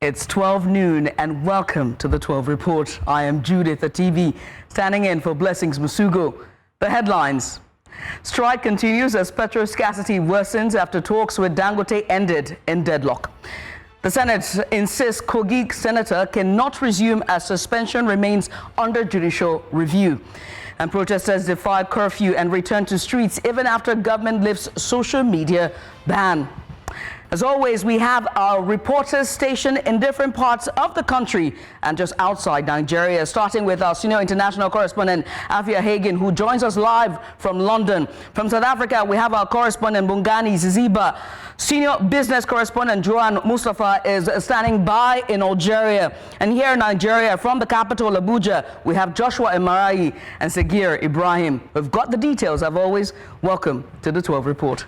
It's 12 noon and welcome to the 12 Report. I am Judith TV, standing in for Blessings Musugo. The headlines. Strike continues as petrol scarcity worsens after talks with Dangote ended in deadlock. The Senate insists Kogi senator cannot resume as suspension remains under judicial review. And protesters defy curfew and return to streets even after government lifts social media ban. As always, we have our reporters stationed in different parts of the country and just outside Nigeria, starting with our senior international correspondent, Afia Hagen, who joins us live from London. From South Africa, we have our correspondent, Bongani Ziziba. Senior business correspondent, Joan Mustafa, is standing by in Algeria. And here in Nigeria, from the capital, Abuja, we have Joshua Emarai and Sagir Ibrahim. We've got the details, as always. Welcome to the 12 Report.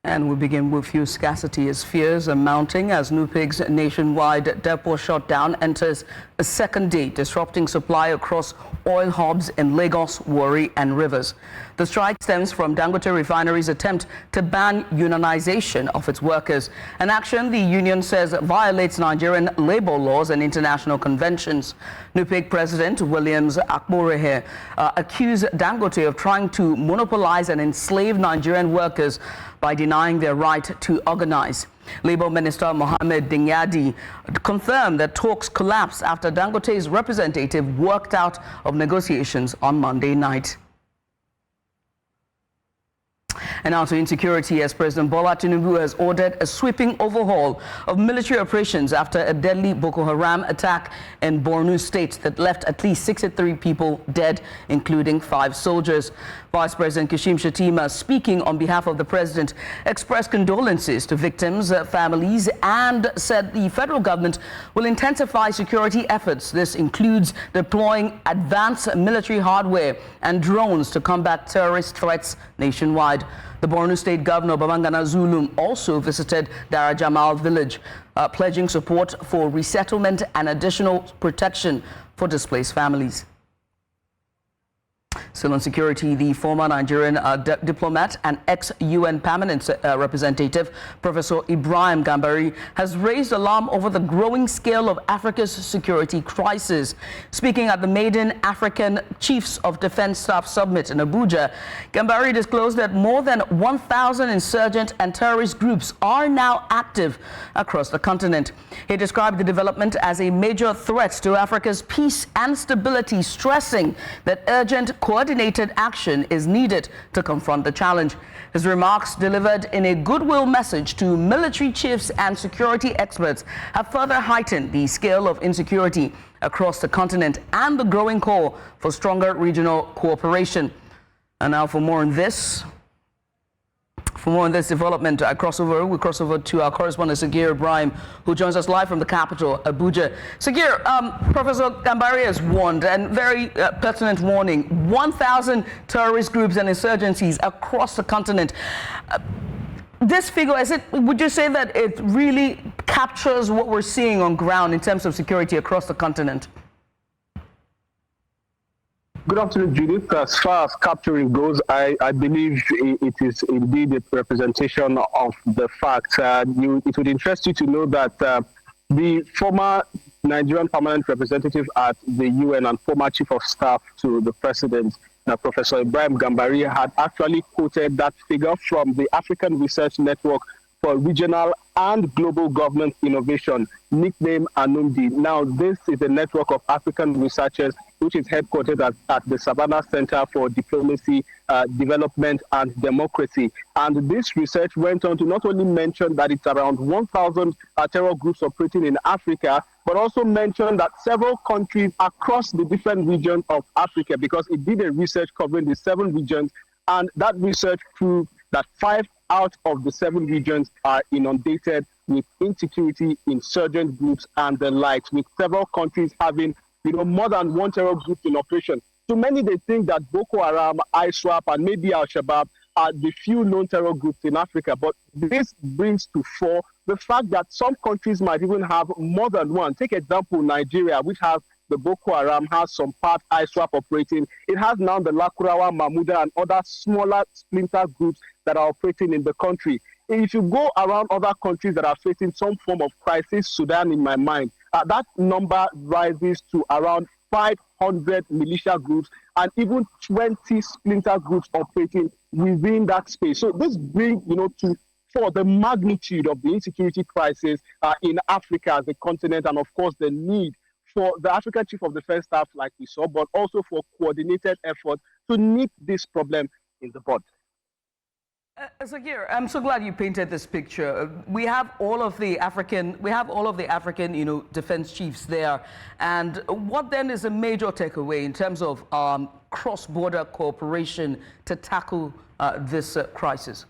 And we begin with fuel scarcity as fears are mounting as NUPIG's nationwide depot shutdown enters a second day, disrupting supply across oil hubs in Lagos, Warri and Rivers. The strike stems from Dangote Refinery's attempt to ban unionization of its workers, an action the union says violates Nigerian labor laws and international conventions. NUPIG President Williams Akmorehe accused Dangote of trying to monopolize and enslave Nigerian workers by denying their right to organize. Labour Minister Mohammed Dingyadi confirmed that talks collapsed after Dangote's representative walked out of negotiations on Monday night. And now to insecurity, as President Bola Tinubu has ordered a sweeping overhaul of military operations after a deadly Boko Haram attack in Borno State that left at least 63 people dead, including 5 soldiers. Vice President Kashim Shettima, speaking on behalf of the president, expressed condolences to victims' families and said the federal government will intensify security efforts. This includes deploying advanced military hardware and drones to combat terrorist threats nationwide. The Borno State Governor Babangana Zulum also visited Dara Jamal village, pledging support for resettlement and additional protection for displaced families. Still on security, the former Nigerian diplomat and ex-UN permanent representative, Professor Ibrahim Gambari, has raised alarm over the growing scale of Africa's security crisis. Speaking at the maiden African Chiefs of Defense Staff Summit in Abuja, Gambari disclosed that more than 1,000 insurgent and terrorist groups are now active across the continent. He described the development as a major threat to Africa's peace and stability, stressing that urgent coordinated action is needed to confront the challenge. His remarks, delivered in a goodwill message to military chiefs and security experts, have further heightened the scale of insecurity across the continent and the growing call for stronger regional cooperation. And now for more on this. For more on this development, we cross over to our correspondent, Sagir Ibrahim, who joins us live from the capital, Abuja. Sagir, Professor Gambari has warned, and very pertinent warning, 1,000 terrorist groups and insurgencies across the continent. This figure, would you say that it really captures what we're seeing on ground in terms of security across the continent? Good afternoon, Judith. As far as capturing goes, I believe it is indeed a representation of the fact. It would interest you to know that the former Nigerian permanent representative at the UN and former chief of staff to the president, Professor Ibrahim Gambari, had actually quoted that figure from the African Research Network for Regional and Global Government Innovation, nicknamed ANUMDI. Now, this is a network of African researchers which is headquartered at the Savannah Center for Diplomacy, Development and Democracy. And this research went on to not only mention that it's around 1,000 terror groups operating in Africa, but also mention that several countries across the different regions of Africa, because it did a research covering the 7 regions, and that research proved that 5 out of the 7 regions are inundated with insecurity, insurgent groups, and the likes, with several countries having more than one terror group in operation. So many, they think that Boko Haram, ISWAP, and maybe Al-Shabaab are the few known terror groups in Africa. But this brings to fore the fact that some countries might even have more than one. Take example, Nigeria, which has the Boko Haram, has some part ISWAP operating. It has now the Lakurawa, Mahmuda, and other smaller splinter groups that are operating in the country. If you go around other countries that are facing some form of crisis, Sudan in my mind, that number rises to around 500 militia groups and even 20 splinter groups operating within that space. So this brings, for the magnitude of the insecurity crisis in Africa as a continent, and of course the need for the African Chief of Defense Staff, like we saw, but also for coordinated effort to nip this problem in the bud. Sagir, I'm so glad you painted this picture. We have all of the African, defense chiefs there. And what then is a major takeaway in terms of cross-border cooperation to tackle this crisis?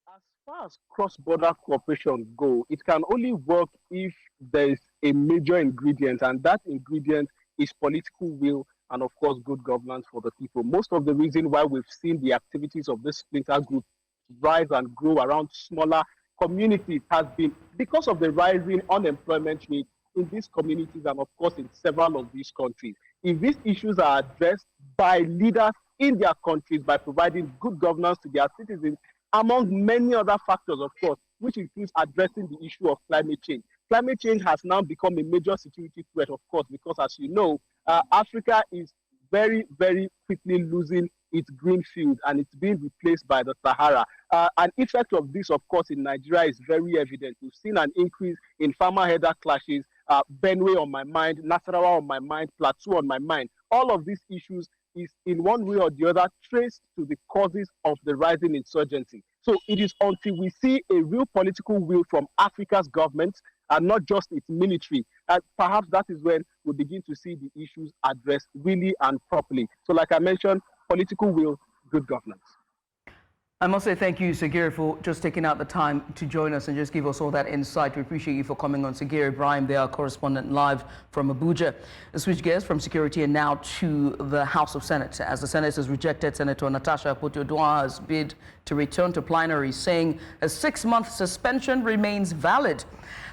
As far as cross-border cooperation goes, it can only work if there is a major ingredient, and that ingredient is political will and, of course, good governance for the people. Most of the reason why we've seen the activities of this splinter group rise and grow around smaller communities has been because of the rising unemployment rate in these communities and, of course, in several of these countries. If these issues are addressed by leaders in their countries by providing good governance to their citizens, among many other factors, of course, which includes addressing the issue of climate change. Climate change has now become a major security threat, of course, because, as you know, Africa is very, very quickly losing its green field and it's being replaced by the Sahara. An effect of this, of course, in Nigeria is very evident. We've seen an increase in farmer-header clashes, Benue on my mind, Nasarawa on my mind, Plateau on my mind. All of these issues is in one way or the other traced to the causes of the rising insurgency. So it is until we see a real political will from Africa's governments and not just its military, and perhaps that is when we begin to see the issues addressed really and properly. So like I mentioned, political will, good governance. I must say thank you, Sagir, for just taking out the time to join us and just give us all that insight. We appreciate you for coming on. Sagir Ibrahim, they are correspondent live from Abuja. Let's switch gears from security and now to the House of Senate. As the Senate has rejected Senator Natasha Akpoti-Oduaha's bid to return to plenary, saying a 6-month suspension remains valid.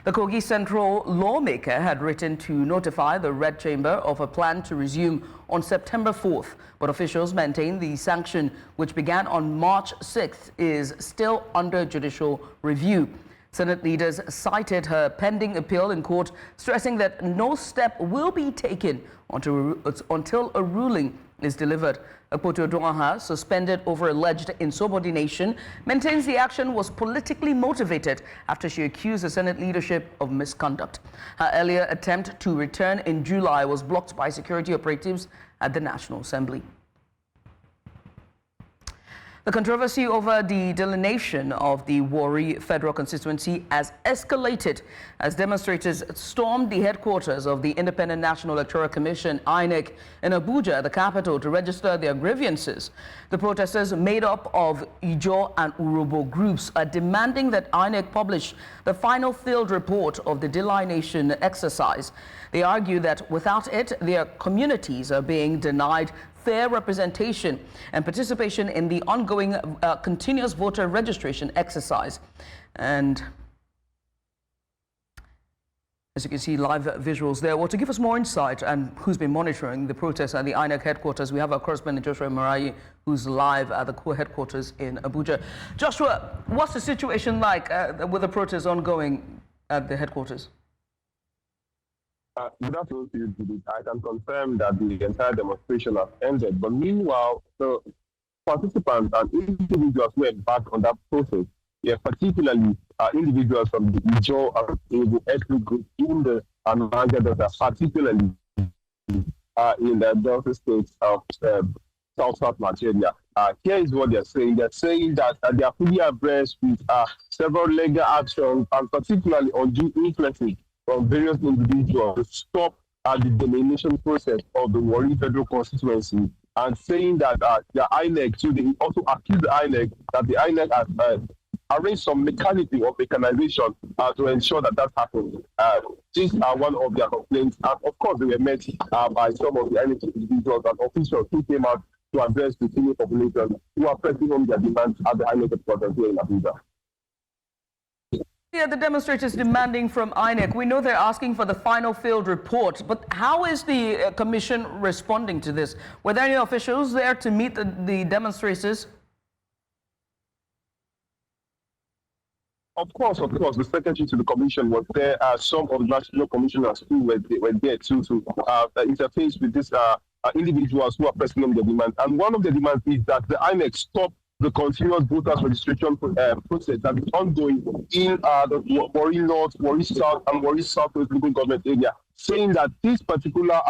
The Kogi Central lawmaker had written to notify the Red Chamber of a plan to resume on September 4th, but officials maintain the sanction, which began on March 6th, is still under judicial review. Senate leaders cited her pending appeal in court, stressing that no step will be taken until a ruling is delivered. Akpoti-Oduaha, suspended over alleged insubordination, maintains the action was politically motivated after she accused the Senate leadership of misconduct. Her earlier attempt to return in July was blocked by security operatives at the National Assembly. The controversy over the delineation of the Warri federal constituency has escalated as demonstrators stormed the headquarters of the Independent National Electoral Commission, INEC, in Abuja, the capital, to register their grievances. The protesters, made up of Ijo and Urobo groups, are demanding that INEC publish the final field report of the delineation exercise. They argue that without it, their communities are being denied fair representation and participation in the ongoing continuous voter registration exercise. And as you can see, live visuals there. Well, to give us more insight and who's been monitoring the protests at the INEC headquarters, we have our correspondent Joshua Marayi, who's live at the core headquarters in Abuja. Joshua, what's the situation like with the protests ongoing at the headquarters? Good afternoon to you, Judith. I can confirm that the entire demonstration has ended. But meanwhile, the participants and individuals who embarked on that process, particularly individuals from the Ijo and the ethnic group in the Niger Delta, particularly in the Delta states of South Nigeria. Here is what they're saying. They're saying that they are fully abreast with several legal actions and particularly undue influences from various individuals to stop the delineation process of the Warri federal constituency, and saying that the INEC, so they also accuse the INEC that the INEC has arranged some mechanism or mechanization to ensure that that happens. These are one of their complaints, and of course they were met by some of the INEC individuals and officials who came out to address the senior population who are pressing on their demands at the INEC headquarters here in Abuja. Yeah, the demonstrators demanding from INEC. We know they're asking for the final field report, but how is the commission responding to this? Were there any officials there to meet the demonstrators? Of course. The secretary to the commission was there. Some of the national commissioners who were there too to interface with these individuals who are pressing on their demands. And one of the demands is that the INEC stop the continuous voters registration process that is ongoing in the Warri North, Warri South, and Warri Southwest local government area, saying that this particular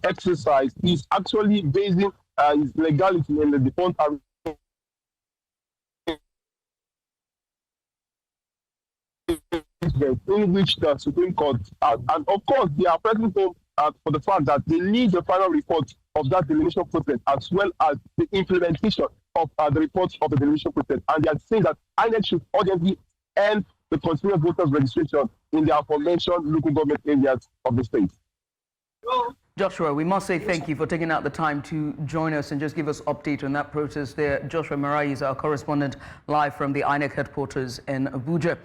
exercise is actually basing its legality in the defunct in which the Supreme Court, and of course, they are pressing home for the fact that they need the final report of that demolition process as well as the implementation of the reports of the demolition process. And they are saying that INEC should urgently end the continuous voters registration in the aforementioned local government areas of the state. Joshua, we must say thank you for taking out the time to join us and just give us update on that process there. Joshua Marai is our correspondent live from the INEC headquarters in Abuja.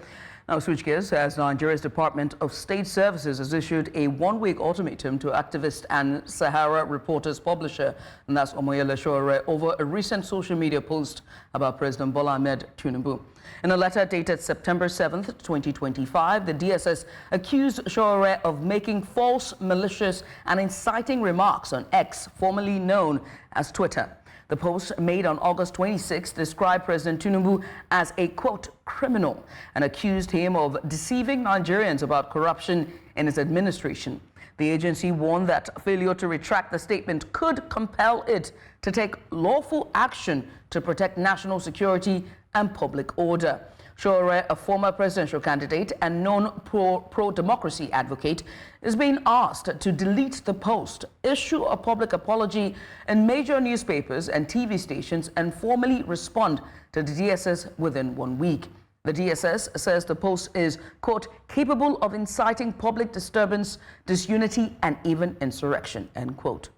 Now, switch gears as Nigeria's Department of State Services has issued a one-week ultimatum to activist and Sahara Reporters publisher, and that's Omoyele Sowore, over a recent social media post about President Bola Ahmed Tinubu. In a letter dated September 7th, 2025, the DSS accused Sowore of making false, malicious, and inciting remarks on X, formerly known as Twitter. The post made on August 26 described President Tinubu as a, quote, criminal and accused him of deceiving Nigerians about corruption in his administration. The agency warned that failure to retract the statement could compel it to take lawful action to protect national security and public order. Sowore, a former presidential candidate and known pro-democracy advocate, is being asked to delete the post, issue a public apology in major newspapers and TV stations, and formally respond to the DSS within 1 week. The DSS says the post is, quote, capable of inciting public disturbance, disunity, and even insurrection, end quote.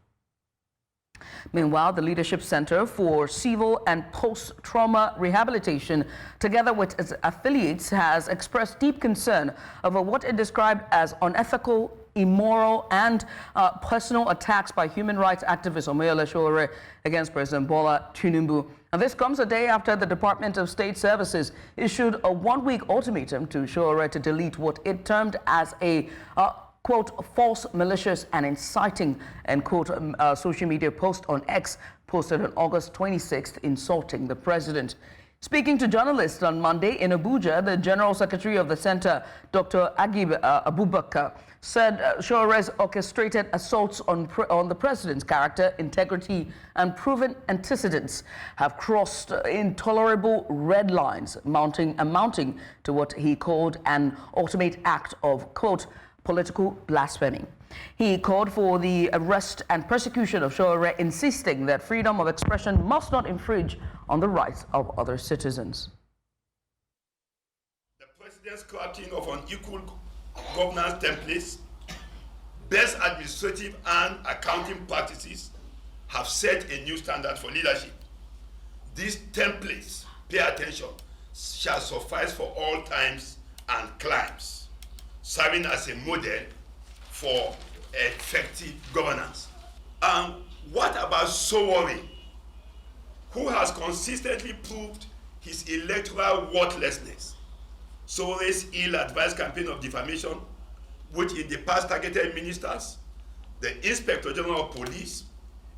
Meanwhile, the Leadership Center for Civil and Post-Trauma Rehabilitation, together with its affiliates, has expressed deep concern over what it described as unethical, immoral, and personal attacks by human rights activist Omoyele Sowore against President Bola Tinubu. And this comes a day after the Department of State Services issued a one-week ultimatum to Sowore to delete what it termed as a quote, false, malicious, and inciting, end quote, social media post on X posted on August 26th, insulting the president. Speaking to journalists on Monday in Abuja, the General Secretary of the Center, Dr. Agib Abubakar, said Sowore's orchestrated assaults on the president's character, integrity, and proven antecedents have crossed intolerable red lines, amounting to what he called an ultimate act of, quote, political blasphemy. He called for the arrest and persecution of Sowore, insisting that freedom of expression must not infringe on the rights of other citizens. The president's crafting of unequal governance templates, best administrative and accounting practices have set a new standard for leadership. These templates, pay attention, shall suffice for all times and climes, serving as a model for effective governance. And what about Sowore, who has consistently proved his electoral worthlessness? Sowore's ill-advised campaign of defamation, which in the past targeted ministers, the Inspector General of Police,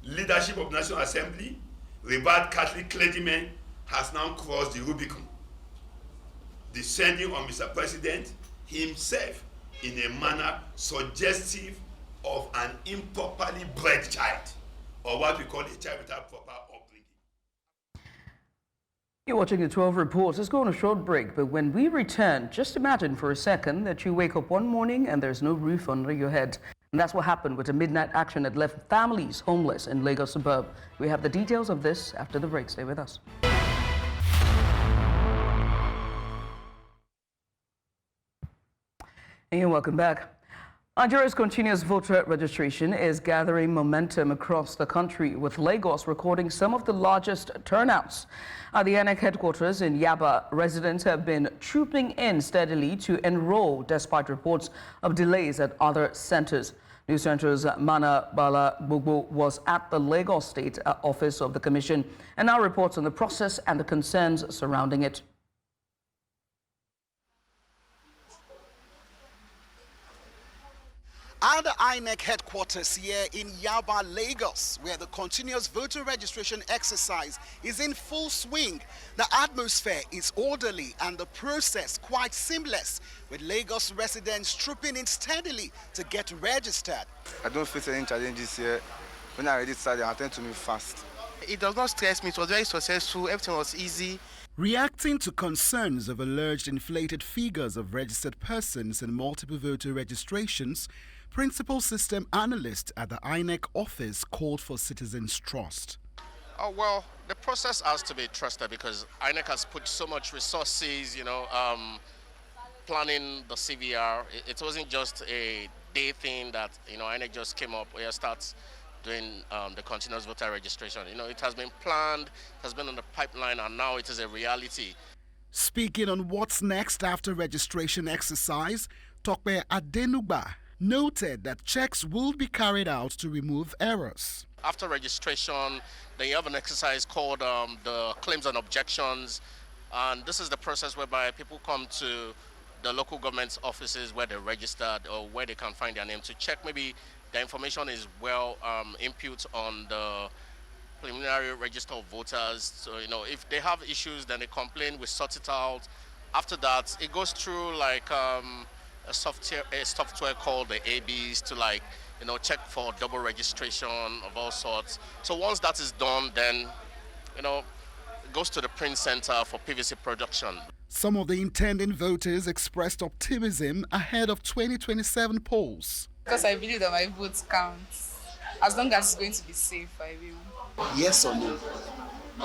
leadership of National Assembly, revered Catholic clergymen, has now crossed the Rubicon, descending on Mr. President himself in a manner suggestive of an improperly bred child, or what we call a child without proper upbringing. You're watching the 12 Reports. Let's go on a short break, but when we return, just imagine for a second that you wake up one morning and there's no roof under your head. And that's what happened with a midnight action that left families homeless in Lagos suburb. We have the details of this after the break. Stay with us. And welcome back. Nigeria's continuous voter registration is gathering momentum across the country, with Lagos recording some of the largest turnouts. At the INEC headquarters in Yaba, residents have been trooping in steadily to enroll despite reports of delays at other centers. News Center's Balagbogbo was at the Lagos State office of the Commission and now reports on the process and the concerns surrounding it. At the INEC headquarters here in Yaba, Lagos, where the continuous voter registration exercise is in full swing, the atmosphere is orderly and the process quite seamless, with Lagos residents trooping in steadily to get registered. I don't face any challenges here. When I already started, I tend to move fast. It does not stress me. It was very successful. Everything was easy. Reacting to concerns of alleged inflated figures of registered persons in multiple voter registrations, Principal System Analyst at the INEC office called for citizens' trust. Oh, well, the process has to be trusted because INEC has put so much resources, planning the CVR. It wasn't just a day thing that, INEC just came up where it starts doing the continuous voter registration. It has been planned, it has been on the pipeline, and now it is a reality. Speaking on what's next after registration exercise, Tokpe Adenugba noted that checks will be carried out to remove errors. After registration, then you have an exercise called the claims and objections, and this is the process whereby people come to the local government offices where they're registered or where they can find their name to check maybe the information is well input on the preliminary register of voters. So, if they have issues, then they complain, we sort it out. After that, it goes through like a software called the ABs to check for double registration of all sorts. So once that is done, then, it goes to the print center for PVC production. Some of the intending voters expressed optimism ahead of 2027 polls. Because I believe that my vote counts. As long as it's going to be safe, I will. Yes or no?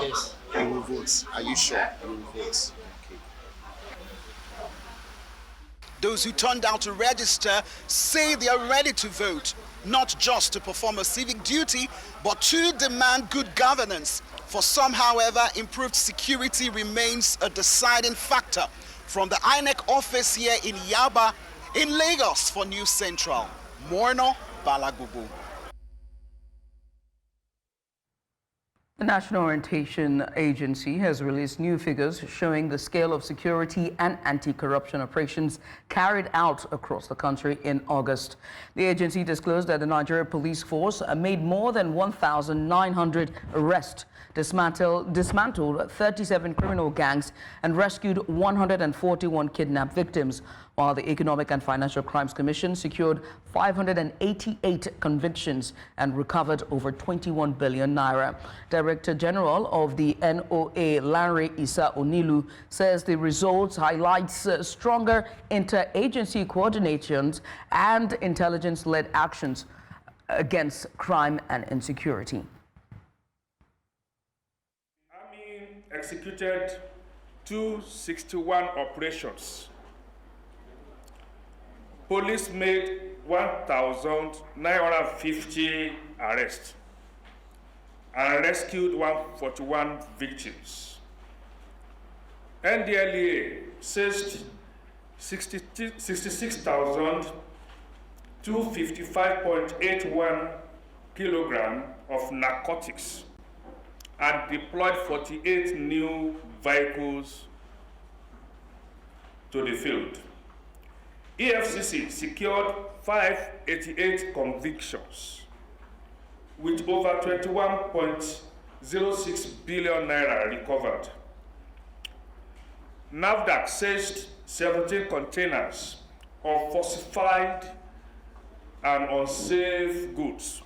Yes. You will vote. Are you sure you will vote? Okay. Those who turned out to register say they are ready to vote, not just to perform a civic duty, but to demand good governance. For some, however, improved security remains a deciding factor. From the INEC office here in Yaba, in Lagos for News Central, Morno Balagbogbo. The National Orientation Agency has released new figures showing the scale of security and anti-corruption operations carried out across the country in August. The agency disclosed that the Nigeria Police Force made more than 1,900 arrests, dismantled 37 criminal gangs, and rescued 141 kidnapped victims, while the Economic and Financial Crimes Commission secured 588 convictions and recovered over 21 billion naira. Director General of the NOA, Larry Issa Onilu, says the results highlights stronger inter-agency coordinations and intelligence-led actions against crime and insecurity. Army executed 261 operations. Police made 1,950 arrests and rescued 141 victims. NDLEA seized 66,255.81 kilograms of narcotics and deployed 48 new vehicles to the field. EFCC secured 588 convictions with over 21.06 billion naira recovered. NAFDAC seized 17 containers of falsified and unsafe goods,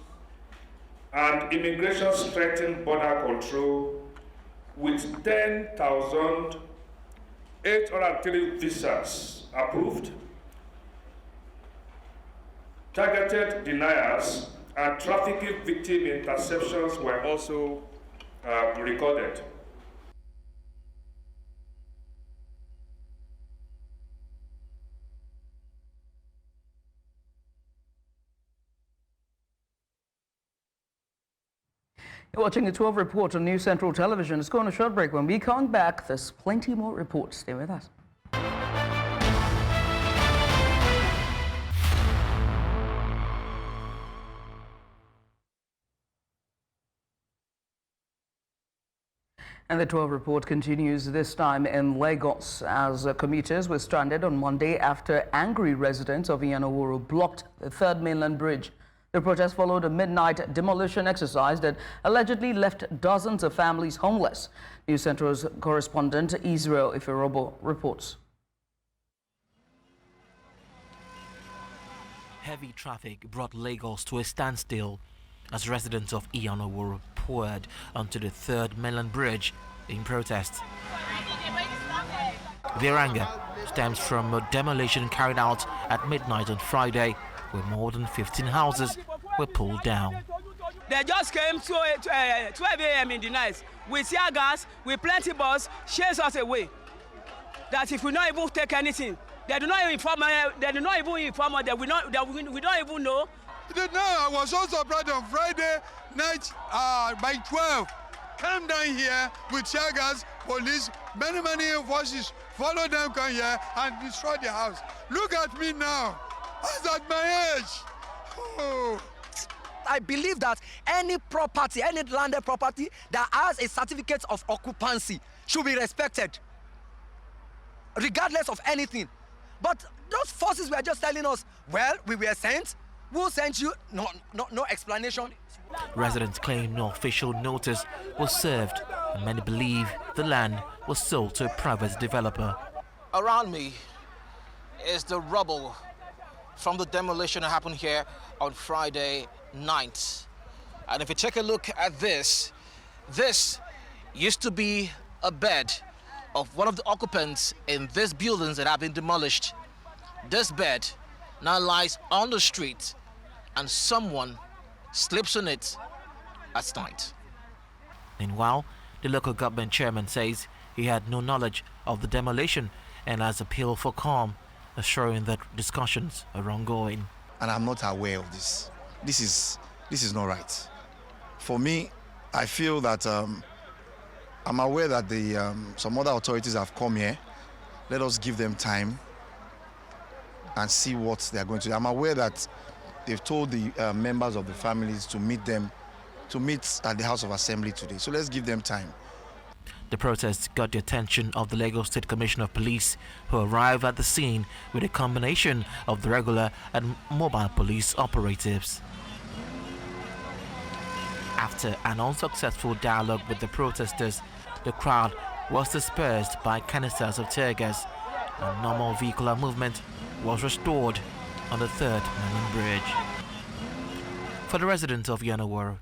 and immigration strengthened border control with 10,803 visas approved, targeted deniers and trafficking victim interceptions were also recorded. You're watching the 12 report on News Central Television. Let's go on a short break. When we come back, there's plenty more reports. Stay with us. And the 12 report continues, this time in Lagos, as commuters were stranded on Monday after angry residents of Iyana Oworo blocked the third mainland bridge. The protest followed a midnight demolition exercise that allegedly left dozens of families homeless. News Central's correspondent Eferobor reports. Heavy traffic brought Lagos to a standstill as residents of Iyana Oworo poured onto the third mainland bridge in protest. Their anger stems from a demolition carried out at midnight on Friday, where more than 15 houses were pulled down. They just came to 12 a.m. in the night with tear gas, with plenty bus, chase us away. That if we don't even take anything, they do not inform us, that we don't even know. No, I was so surprised on Friday night by 12. Come down here with tear gas, police, many forces follow them, come here and destroy the house. Look at me now. I was at my age. Oh. I believe that any property, any landed property that has a certificate of occupancy should be respected, regardless of anything. But those forces were just telling us, well, we were sent. Who sent you? No explanation. Residents claim no official notice was served, and many believe the land was sold to a private developer. Around me is the rubble from the demolition that happened here on Friday night. And if you take a look at this used to be a bed of one of the occupants in these buildings that have been demolished. This bed now lies on the street and someone sleeps on it at night. Meanwhile, the local government chairman says he had no knowledge of the demolition and has appealed for calm, assuring that discussions are ongoing. And I'm not aware of this. This is not right. For me, I feel that I'm aware that some other authorities have come here. Let us give them time and see what they are going to do. I'm aware that they've told the members of the families to meet at the House of Assembly today. So let's give them time. The protest got the attention of the Lagos State Commissioner of Police, who arrived at the scene with a combination of the regular and mobile police operatives. After an unsuccessful dialogue with the protesters, the crowd was dispersed by canisters of tear gas, and normal vehicular movement was restored on the third mainland bridge. For the residents of Iyana Oworo,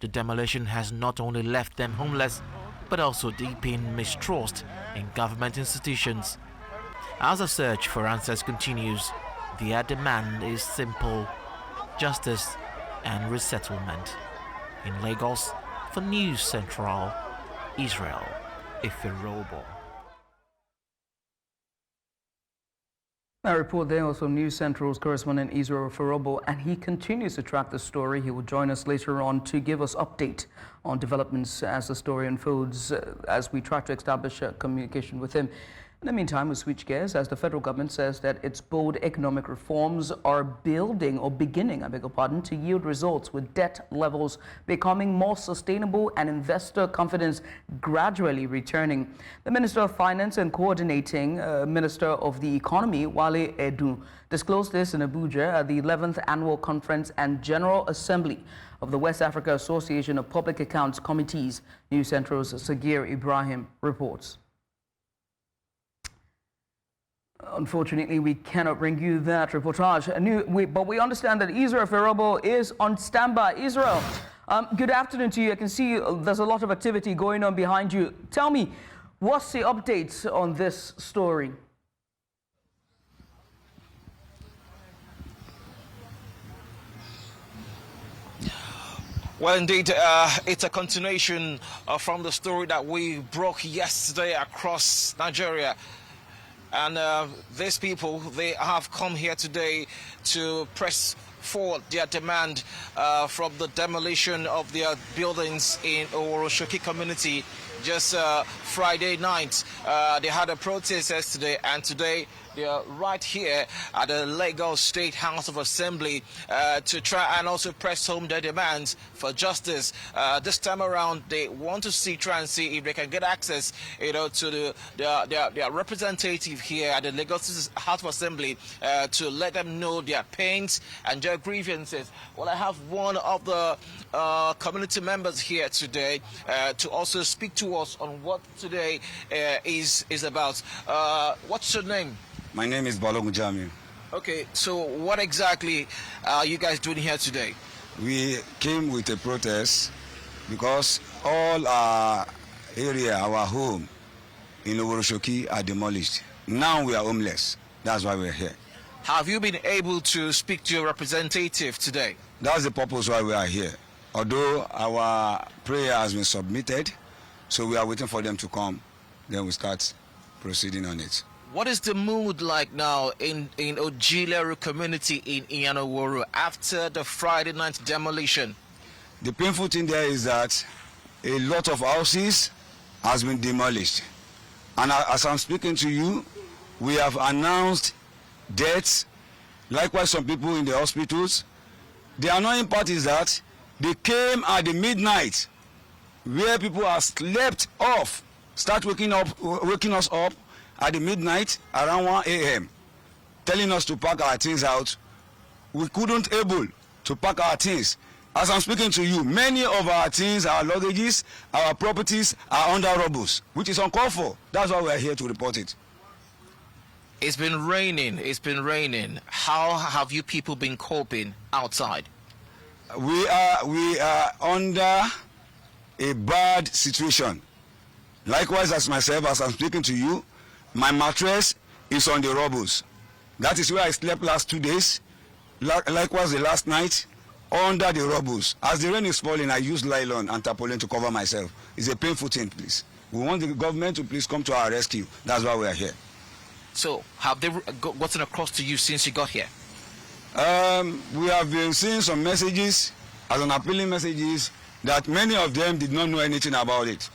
the demolition has not only left them homeless, but also deepened mistrust in government institutions. As the search for answers continues, their demand is simple: justice and resettlement. In Lagos, for News Central, Israel, Eferobor. I report there also News Central's correspondent Eferobor, and he continues to track the story. He will join us later on to give us update on developments as the story unfolds, as we try to establish communication with him. In the meantime, we switch gears as the federal government says that its bold economic reforms are beginning, to yield results, with debt levels becoming more sustainable and investor confidence gradually returning. The Minister of Finance and Coordinating Minister of the Economy, Warri, disclosed this in Abuja at the 11th Annual Conference and General Assembly of the West Africa Association of Public Accounts Committees. News Central's Sagir Ibrahim reports. Unfortunately, we cannot bring you that reportage. But we understand that Israel Eferobor is on standby. Israel, good afternoon to you. I can see there's a lot of activity going on behind you. Tell me, what's the updates on this story? Well, indeed, it's a continuation from the story that we broke yesterday across Nigeria. And these people, they have come here today to press forward their demand from the demolition of their buildings in Oworo community. Just Friday night, they had a protest yesterday, and today they are right here at the Lagos State House of Assembly to try and also press home their demands for justice. This time around, they want to try and see if they can get access, to their representative here at the Lagos House of Assembly to let them know their pains and their grievances. Well, I have one of the community members here today to also speak to us on what today is about. What's your name? My name is Balagbogbo. Okay, so what exactly are you guys doing here today? We came with a protest because all our area, our home in Oworo are demolished. Now we are homeless. That's why we're here. Have you been able to speak to your representative today? That's the purpose why we are here. Although our prayer has been submitted, so we are waiting for them to come, then we start proceeding on it. What is the mood like now in Omoyele community in Iyana Oworo after the Friday night demolition? The painful thing there is that a lot of houses has been demolished. And as I'm speaking to you, we have announced deaths. Likewise, some people in the hospitals. The annoying part is that they came at the midnight where people are slept off, start waking us up at the midnight around 1 a.m. telling us to pack our things out. We couldn't able to pack our things. As I'm speaking to you, many of our things, our luggages, our properties are under rubble, which is uncalled for. That's why we're here to report it. It's been raining. It's been raining. How have you people been coping outside? We are under a bad situation. Likewise, as myself, as I'm speaking to you, my mattress is on the rubble. That is where I slept last 2 days. Likewise, the last night, under the rubble. As the rain is falling, I use nylon and tarpaulin to cover myself. It's a painful thing, please. We want the government to please come to our rescue. That's why we are here. So, have they gotten across to you since you got here? We have been seeing some messages, as an appealing messages, that many of them did not know anything about it.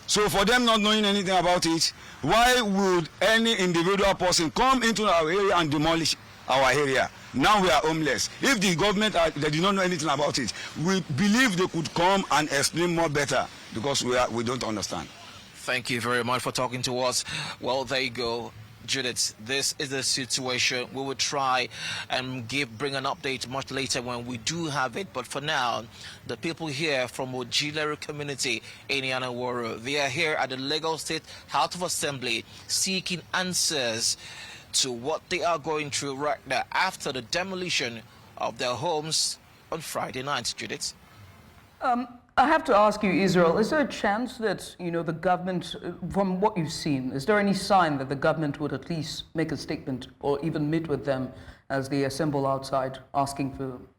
So for them not knowing anything about it, why would any individual person come into our area and demolish our area? Now we are homeless. If the government they did not know anything about it, we believe they could come and explain more better, because we don't understand. Thank you very much for talking to us. Well, there you go. Judith, this is the situation. We will try and bring an update much later when we do have it. But for now, the people here from Omoyele community in Iyana Oworo, they are here at the Lagos State House of Assembly seeking answers to what they are going through right now after the demolition of their homes on Friday night. Judith? I have to ask you, Israel, is there a chance that, the government, from what you've seen, is there any sign that the government would at least make a statement or even meet with them as they assemble outside,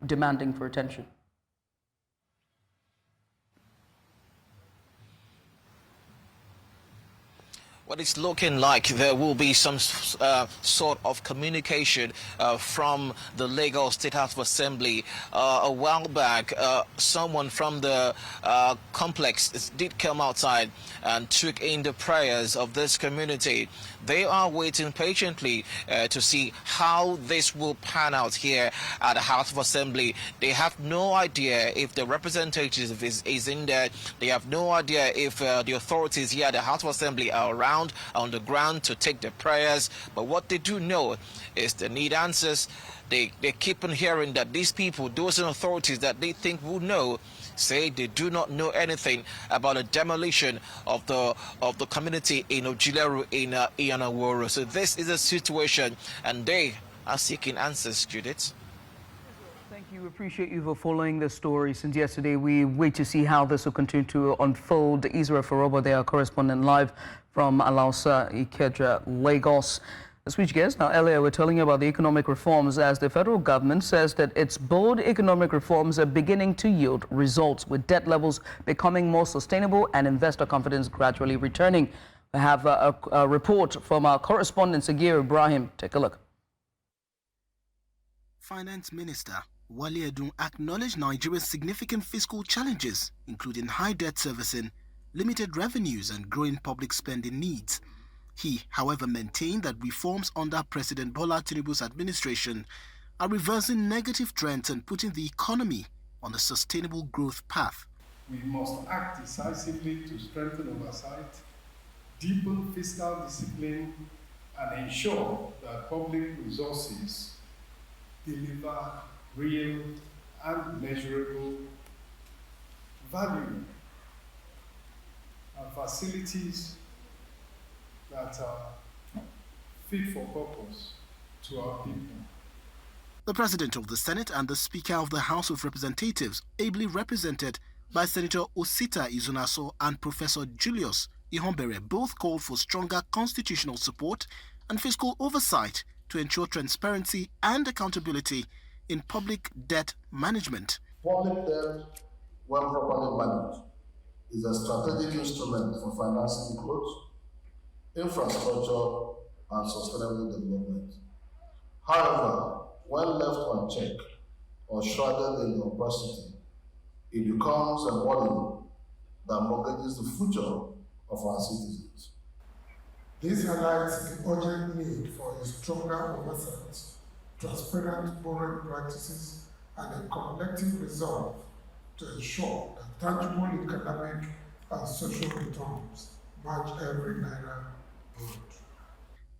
demanding for attention? Well, it's looking like there will be some sort of communication from the Lagos State House of Assembly. A while back, someone from the complex did come outside and took in the prayers of this community. They are waiting patiently to see how this will pan out here at the House of Assembly. They have no idea if the representative is in there. They have no idea if the authorities here at the House of Assembly are around on the ground to take their prayers. But what they do know is they need answers. They keep on hearing that these people, those authorities that they think will know, say they do not know anything about the demolition of the community in Omoyele in Iyana Oworo. So this is a situation, and they are seeking answers, Judith. Thank you. We appreciate you for following the story since yesterday. We wait to see how this will continue to unfold. Eferobor, they are correspondent live from Alausa, Ikeja, Lagos. Switch gears. Now, earlier we're telling you about the economic reforms as the federal government says that its bold economic reforms are beginning to yield results, with debt levels becoming more sustainable and investor confidence gradually returning. We have a report from our correspondent, Ibrahim. Take a look. Finance Minister Warri acknowledged Nigeria's significant fiscal challenges, including high debt servicing, limited revenues and growing public spending needs. He, however, maintained that reforms under President Bola Tinubu's administration are reversing negative trends and putting the economy on a sustainable growth path. We must act decisively to strengthen oversight, deepen fiscal discipline, and ensure that public resources deliver real and measurable value and facilities that are fit for purpose to our people. The President of the Senate and the Speaker of the House of Representatives, ably represented by Senator Osita Izunaso and Professor Julius Ihombere, both called for stronger constitutional support and fiscal oversight to ensure transparency and accountability in public debt management. Public debt, when properly managed, is a strategic instrument for financing growth, infrastructure, and sustainable development. However, when left unchecked or shrouded in opacity, it becomes a burden that mortgages the future of our citizens. This highlights the urgent need for a stronger oversight, transparent borrowing practices, and a collective resolve to ensure that tangible economic and social returns match every naira owed.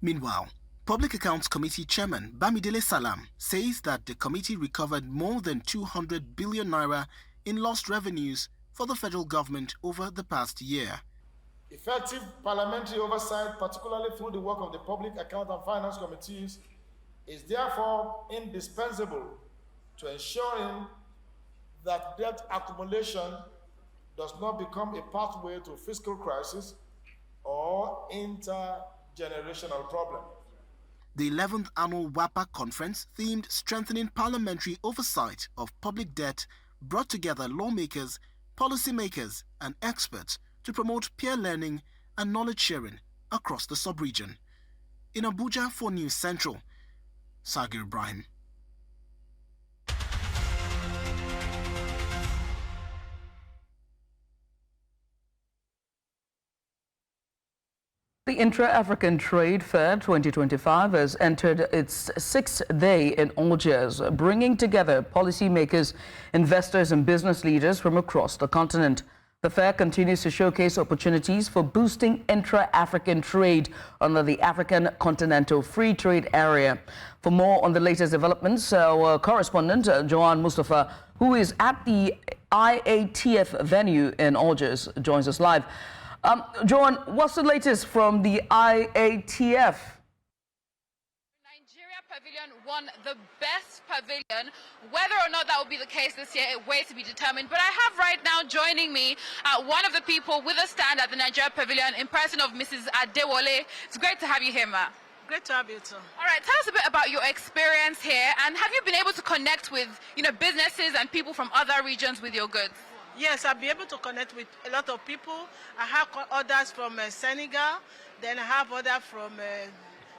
Meanwhile, Public Accounts Committee Chairman Bamidele Salam says that the committee recovered more than 200 billion naira in lost revenues for the federal government over the past year. Effective parliamentary oversight, particularly through the work of the Public Account and Finance Committees, is therefore indispensable to ensuring that debt accumulation does not become a pathway to fiscal crisis or intergenerational problem. The 11th annual WAPA conference, themed Strengthening Parliamentary Oversight of Public Debt, brought together lawmakers, policymakers, and experts to promote peer learning and knowledge sharing across the sub-region. In Abuja for News Central, Sagir Ibrahim. The Intra-African Trade Fair 2025 has entered its 6th day in Algiers, bringing together policymakers, investors and business leaders from across the continent. The fair continues to showcase opportunities for boosting intra-African trade under the African Continental Free Trade Area. For more on the latest developments, our correspondent, Joanne Mustafa, who is at the IATF venue in Algiers, joins us live. Joanne, what's the latest from the IATF? Pavilion won the best pavilion. Whether or not that will be the case this year, it waits to be determined. But I have right now joining me one of the people with a stand at the Nigeria Pavilion in person of Mrs. Adewale. It's great to have you here, ma. Great to have you too. All right, tell us a bit about your experience here, and have you been able to connect with, businesses and people from other regions with your goods? Yes, I've been able to connect with a lot of people. I have orders from Senegal, then I have orders from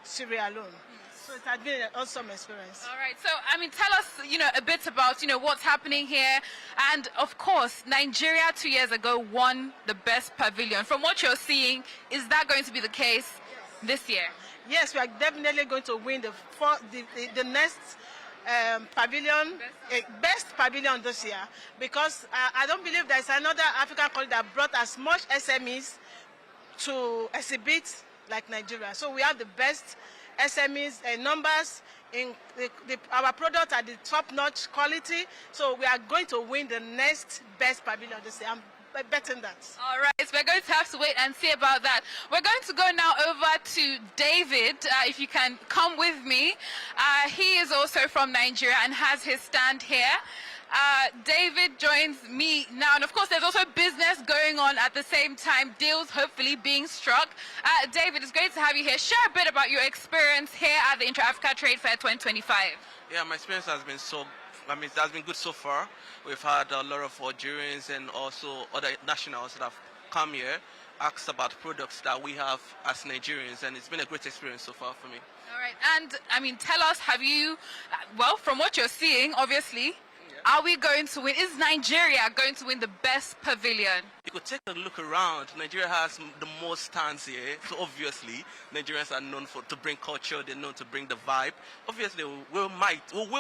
Sierra Leone. So it has been an awesome experience. All right. So, tell us, a bit about, what's happening here. And, of course, Nigeria 2 years ago won the best pavilion. From what you're seeing, is that going to be the case this year? Yes, we are definitely going to win the next pavilion, best pavilion this year. Because I don't believe there's another African country that brought as much SMEs to exhibit like Nigeria. So we have the best SMEs numbers in our products are the top-notch quality, so we are going to win the next best pavilion this year. I'm betting that. All right, so we're going to have to wait and see about that. We're going to go now over to David, if you can come with me. He is also from Nigeria and has his stand here. David joins me now, and of course there's also business going on at the same time, deals hopefully being struck. David, it's great to have you here. Share a bit about your experience here at the Intra-African Trade Fair 2025. Yeah, my experience has been it has been good so far. We've had a lot of Algerians and also other nationals that have come here, asked about products that we have as Nigerians, and it's been a great experience so far for me. All right, and I mean, tell us, have you, well, from what you're seeing, obviously, are we going to win? Is Nigeria going to win the best pavilion? You could take a look around. Nigeria has the most stands here, so obviously Nigerians are known to bring culture. They're known to bring the vibe. Obviously, we'll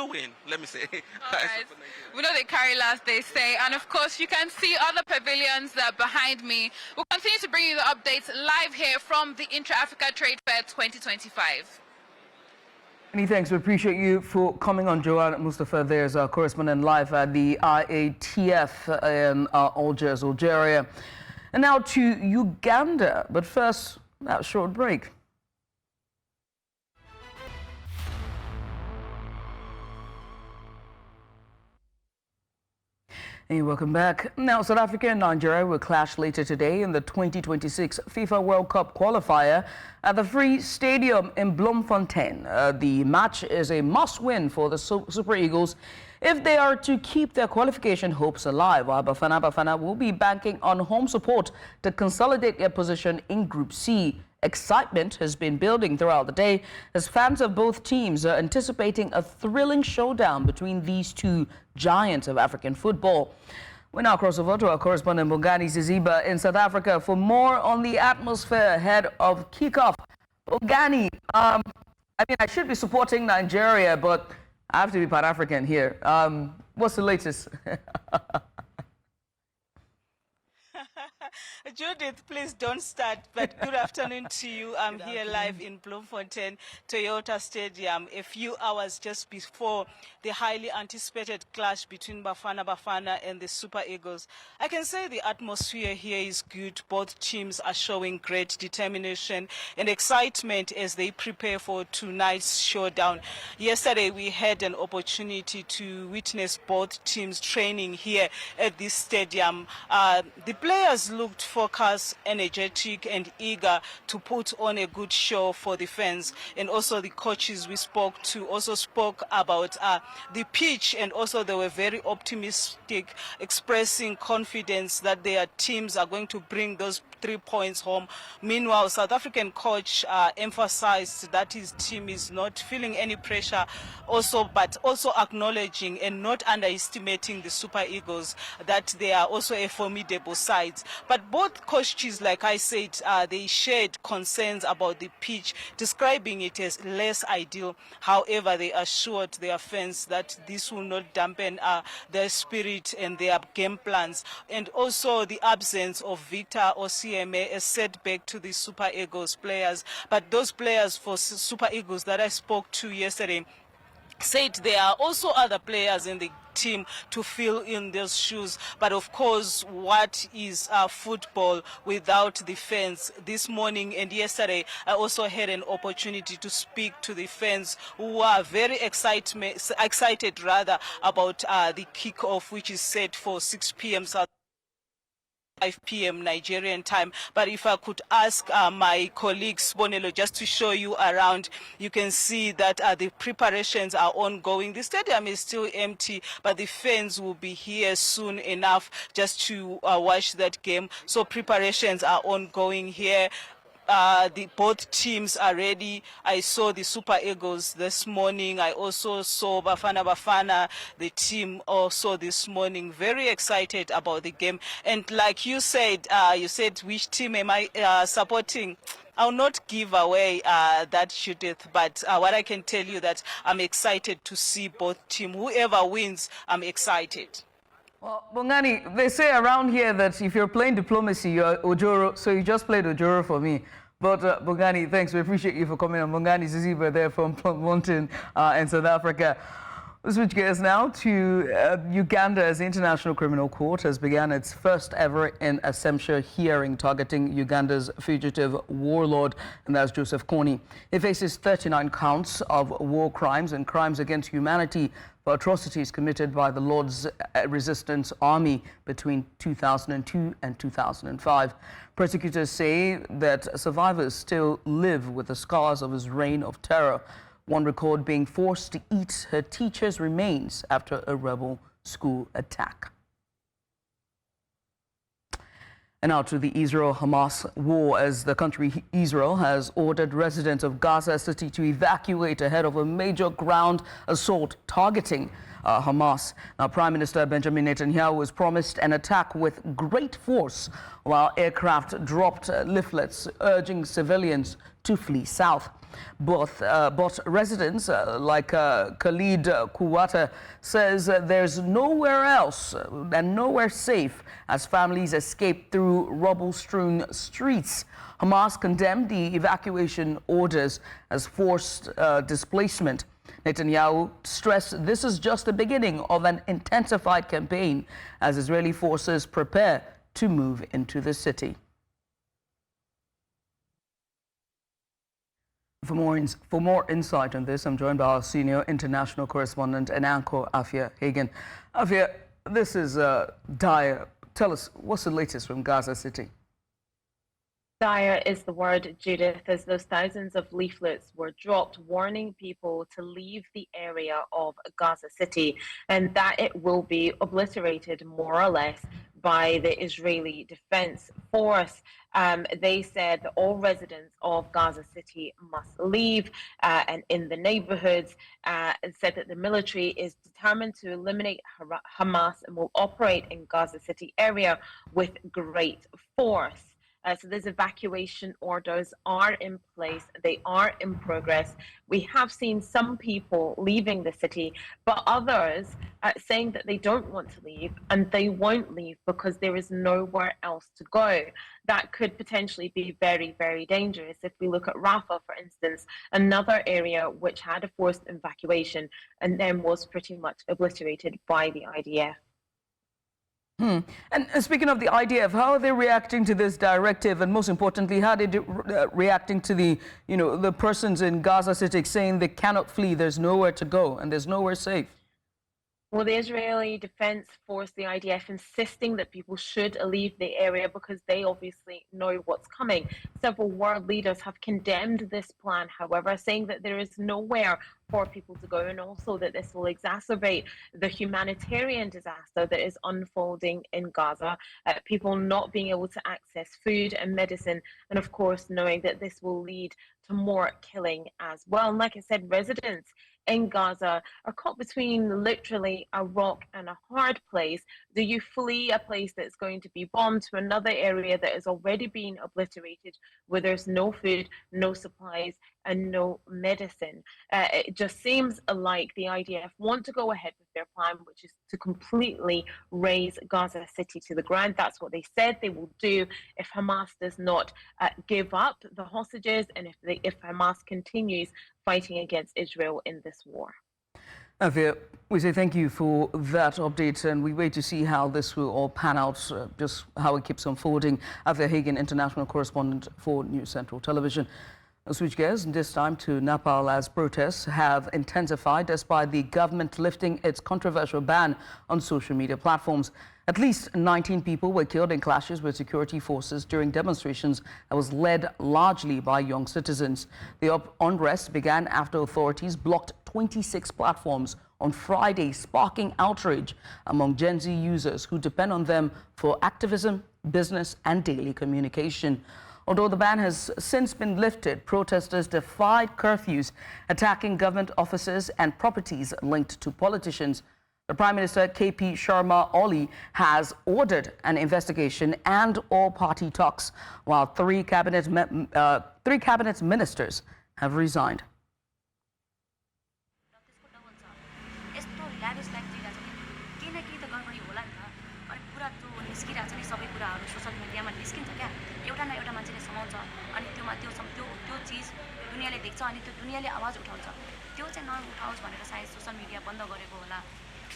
win. Let me say. All right. We know they carry last, they say, and of course you can see other pavilions behind me. We'll continue to bring you the updates live here from the Intra-Africa Trade Fair 2025. Many thanks. We appreciate you for coming on. Joanne Mustafa, there's our correspondent live at the IATF in Algiers, Algeria. And now to Uganda. But first, that short break. Hey, welcome back. Now, South Africa and Nigeria will clash later today in the 2026 FIFA World Cup qualifier at the Free Stadium in Bloemfontein. The match is a must-win for the Super Eagles if they are to keep their qualification hopes alive, while Bafana will be banking on home support to consolidate their position in Group C. Excitement has been building throughout the day as fans of both teams are anticipating a thrilling showdown between these two giants of African football. We now cross over to our correspondent Bongani Ziziba in South Africa for more on the atmosphere ahead of kickoff. Bongani, I mean, I should be supporting Nigeria, but I have to be Pan-African here. What's the latest? Judith, please don't start, but good afternoon to you. I'm here live in Bloemfontein, Toyota Stadium, a few hours just before the highly anticipated clash between Bafana and the Super Eagles. I can say the atmosphere here is good. Both teams are showing great determination and excitement as they prepare for tonight's showdown. Yesterday, we had an opportunity to witness both teams training here at this stadium. The players looked focused, energetic and eager to put on a good show for the fans. And also the coaches we spoke to also spoke about the pitch, and also they were very optimistic, expressing confidence that their teams are going to bring those 3 points home. Meanwhile, South African coach emphasized that his team is not feeling any pressure, but also acknowledging and not underestimating the Super Eagles, that they are also a formidable side. But both coaches, like I said, they shared concerns about the pitch, describing it as less ideal. However, they assured their fans that this will not dampen their spirit and their game plans. And also the absence of Victor Osimhen, a setback to the Super Eagles players. But those players for Super Eagles that I spoke to yesterday said there are also other players in the team to fill in those shoes. But of course, what is football without the fans? This morning and yesterday, I also had an opportunity to speak to the fans who are very excited about the kickoff, which is set for 6 p.m. 5 p.m. Nigerian time. But if I could ask my colleague Bonelo just to show you around, you can see that the preparations are ongoing. The stadium is still empty, but the fans will be here soon enough just to watch that game. So preparations are ongoing here. Both teams are ready. I saw the Super Eagles this morning. I also saw Bafana, the team also this morning. Very excited about the game. And like you said which team am I supporting? I'll not give away that, Judith, but what I can tell you that I'm excited to see both teams. Whoever wins, I'm excited. Well, Bongani, they say around here that if you're playing diplomacy, you're Ojoro, so you just played Ojoro for me. But Bongani, thanks. We appreciate you for coming on. Bongani Ziziba there from Bloemfontein in South Africa. We'll switch gears now to Uganda, as the International Criminal Court has begun its first ever in absentia hearing targeting Uganda's fugitive warlord, and that's Joseph Kony. He faces 39 counts of war crimes and crimes against humanity for atrocities committed by the Lord's Resistance Army between 2002 and 2005. Prosecutors say that survivors still live with the scars of his reign of terror. One recorded being forced to eat her teacher's remains after a rebel school attack. And now to the Israel-Hamas war, as the country Israel has ordered residents of Gaza City to evacuate ahead of a major ground assault targeting Hamas. Now, Prime Minister Benjamin Netanyahu was promised an attack with great force, while aircraft dropped leaflets urging civilians to flee south. But residents like Khalid Kuwata says there's nowhere else and nowhere safe as families escape through rubble-strewn streets. Hamas condemned the evacuation orders as forced displacement. Netanyahu stressed this is just the beginning of an intensified campaign as Israeli forces prepare to move into the city. For more insight on this, I'm joined by our senior international correspondent and anchor, Afia Hagen. Afia, this is dire. Tell us, what's the latest from Gaza City? Dire is the word, Judith, as those thousands of leaflets were dropped warning people to leave the area of Gaza City and that it will be obliterated more or less by the Israeli Defense Force. They said that all residents of Gaza City must leave and in the neighborhoods, and said that the military is determined to eliminate Hamas and will operate in Gaza City area with great force. So these evacuation orders are in place. They are in progress. We have seen some people leaving the city, but others saying that they don't want to leave and they won't leave because there is nowhere else to go. That could potentially be very, very dangerous. If we look at Rafah, for instance, another area which had a forced evacuation and then was pretty much obliterated by the IDF. And speaking of the IDF, how are they reacting to this directive? And most importantly, how are they reacting to the, the persons in Gaza City saying they cannot flee, there's nowhere to go and there's nowhere safe? Well, the Israeli Defense Force, the IDF, insisting that people should leave the area because they obviously know what's coming. Several world leaders have condemned this plan, however, saying that there is nowhere for people to go and also that this will exacerbate the humanitarian disaster that is unfolding in Gaza, people not being able to access food and medicine, and of course knowing that this will lead to more killing as well. And like I said, residents in Gaza are caught between literally a rock and a hard place. Do you flee a place that's going to be bombed to another area that has already been obliterated, where there's no food, no supplies, and no medicine? It just seems like the IDF want to go ahead with their plan, which is to completely raze Gaza City to the ground. That's what they said they will do if Hamas does not give up the hostages and if Hamas continues fighting against Israel in this war. Afia, we say thank you for that update, and we wait to see how this will all pan out, just how it keeps unfolding. Afia Hagen, international correspondent for News Central Television. I'll switch gears, this time to Nepal, as protests have intensified despite the government lifting its controversial ban on social media platforms. At least 19 people were killed in clashes with security forces during demonstrations that was led largely by young citizens. The unrest began after authorities blocked 26 platforms on Friday, sparking outrage among Gen Z users who depend on them for activism, business, and daily communication. Although the ban has since been lifted, protesters defied curfews, attacking government offices and properties linked to politicians. The Prime Minister, KP Sharma Oli, has ordered an investigation and all-party talks, while three cabinet ministers have resigned.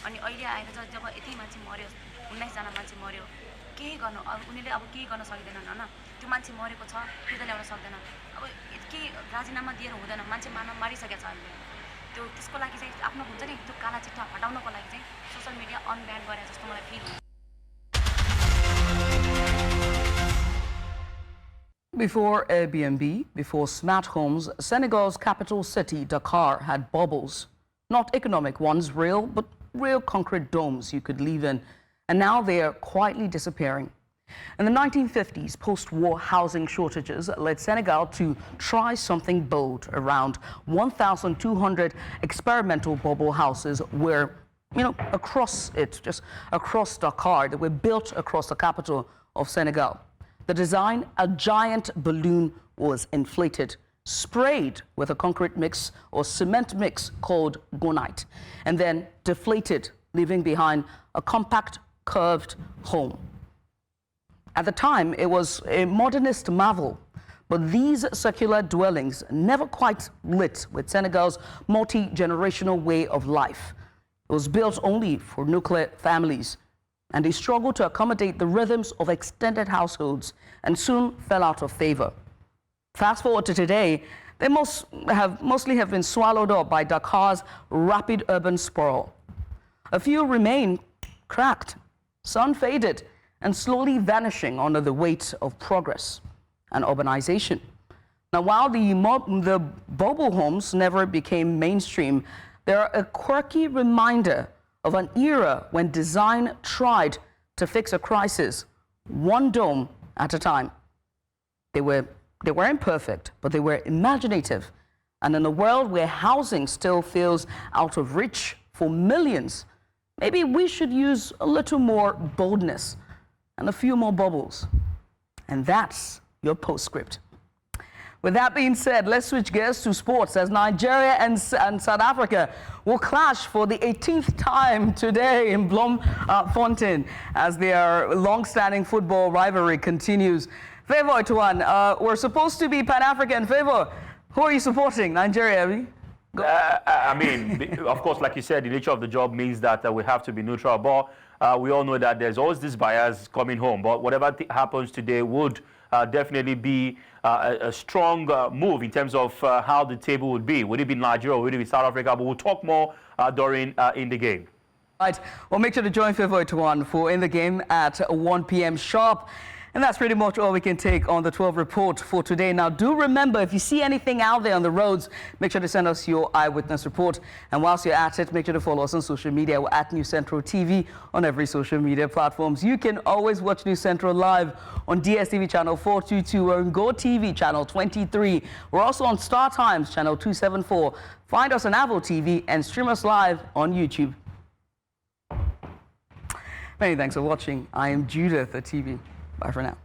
अनि अहिले आएर जब यति मान्छे मर्यो 19 जना मान्छे मर्यो केही गर्न अब उनीले अब केही गर्न सक्दैनन् हैन त्यो मान्छे मरेको छ फिर्ता ल्याउन सक्दैन अब के राजीनामा दिएर हुँदैन मान्छे मारिसकेको छ अहिले त्यो त्यसको लागि चाहिँ आफ्नो हुन्छ नि त्यो काला चिट्ठा हटाउनको लागि चाहिँ सोशल मिडिया अनब्यान गरे जस्तो मलाई फिल हुन्छ. Before Airbnb, before smart homes, Senegal's capital city, Dakar, had bubbles. Not economic ones, real, but real concrete domes you could live in. And now they are quietly disappearing. In the 1950s, post-war housing shortages led Senegal to try something bold. Around 1,200 experimental bubble houses were, just across Dakar. They were built across the capital of Senegal. The design, a giant balloon, was inflated, sprayed with a concrete mix or cement mix called gonite, and then deflated, leaving behind a compact, curved home. At the time, it was a modernist marvel, but these circular dwellings never quite lit with Senegal's multi-generational way of life. It was built only for nuclear families, and they struggled to accommodate the rhythms of extended households and soon fell out of favor. Fast forward to today, they mostly have been swallowed up by Dakar's rapid urban sprawl. A few remain cracked, sun faded, and slowly vanishing under the weight of progress and urbanization. Now, while the bubble homes never became mainstream, they are a quirky reminder of an era when design tried to fix a crisis, one dome at a time. They were imperfect, but they were imaginative. And in a world where housing still feels out of reach for millions, maybe we should use a little more boldness and a few more bubbles. And that's your postscript. With that being said, let's switch gears to sports, as Nigeria and South Africa will clash for the 18th time today in Bloemfontein as their long-standing football rivalry continues. Favour Tuan, we're supposed to be Pan-African. Favour, who are you supporting? Nigeria, I mean, of course, like you said, the nature of the job means that we have to be neutral. But we all know that there's always this bias coming home. But whatever happens today would definitely be a strong move in terms of how the table would be. Would it be Nigeria or would it be South Africa? But we'll talk more during in the game. Right. Well, make sure to join Favour Tuan for In the Game at 1 p.m. sharp. And that's pretty much all we can take on the 12 report for today. Now, do remember, if you see anything out there on the roads, make sure to send us your eyewitness report. And whilst you're at it, make sure to follow us on social media. We're at News Central TV on every social media platforms. You can always watch News Central live on DSTV channel 422 or on Go TV channel 23. We're also on Star Times channel 274. Find us on Avo TV and stream us live on YouTube. Many thanks for watching. I am Judith at TV. Bye for now.